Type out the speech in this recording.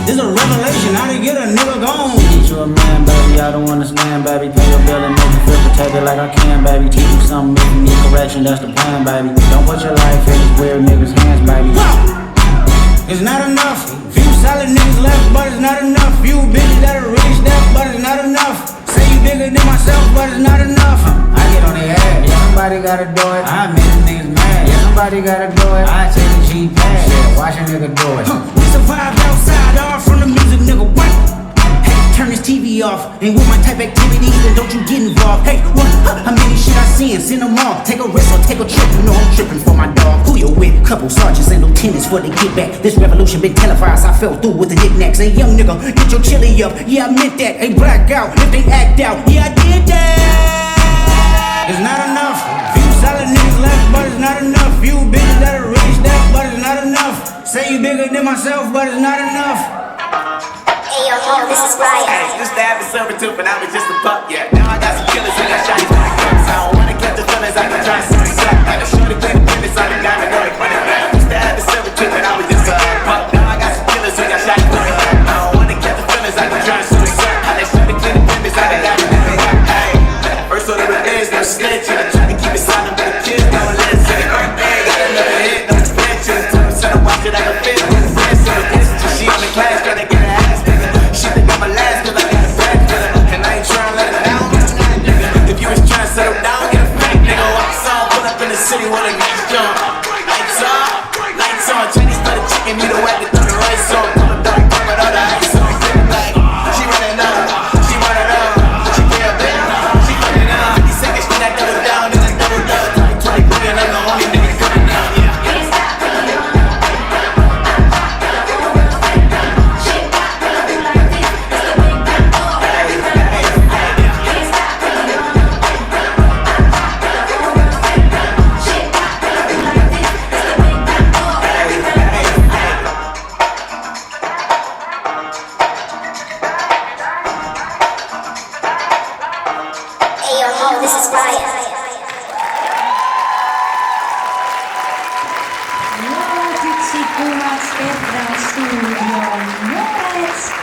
It's a revelation how to get a nigga gone. Get you a man, baby, I don't understand, baby. Pay your bill and make you feel protected like I can, baby. Teach you something, if you need correction, that's the plan, baby. Don't put your life in these weird niggas' hands, baby. It's not enough. Few solid niggas left, but it's not enough. Few bitches that are really step, but it's not enough. Say you bigger than myself, but it's not enough. I get on their ass. Yeah, somebody gotta do it. I make them niggas mad. Yeah, somebody gotta do it. I take the G pass. Yeah, watch a nigga do it. We survive outside, all from the music, nigga. What? Hey, turn this TV off. Ain't with my type activities, then don't you get involved. Hey, what? How many shit I seen? Send them off. Take a risk or take a trip. You know I'm tripping for my dog. Who you with? Couple sergeants and lieutenants for the get back. This revolution been televised. I fell through with the knickknacks. Hey, young nigga, get your chili up. Yeah, I meant that. Hey, black out if they act out. Yeah, I did that. It's not enough. Few solid niggas left, but it's not enough. Few bitches that are really step, but it's not enough. Say you bigger than myself, but it's not enough. Hey yo, ho, this is Ryan. Hey, used to have a silver tooth and I was just a pup, yeah. Now I got some killers who got shots when it comes. I don't wanna catch the feelings, I can try some suck. Had a shorty play the business, I done got it, know it running back. Used to have a silver tooth and I was just a pup. Now I got some killers who got shots when it comes. I don't wanna catch the feelings, I can try some suck. Had a shorty play the business, I done got it, know it running back. Hey, first order of business, no snitching. I try to keep it silent, but the kids don't listen. Hey, got another hit, no extensions. Trying to watch it like a fit, no extensions. She in the class trying to get her ass nigga. She think I'm a last cause I got a bad feeling. And I ain't trying to let her down, nigga. If you was trying to settle down, get a fake nigga. Walks on, pull up in the city with a next jump. Lights on, Chinese started chicken, need a whack to throw the rice on. Pull up, don't come with all the ice on. Like, she running up, she running up. She feel bad, she fucking up. 50 seconds, then I double down, then I double up. 20 billion, I'm the only nigga coming down, yeah. Hey yo, ho, this is Ryan.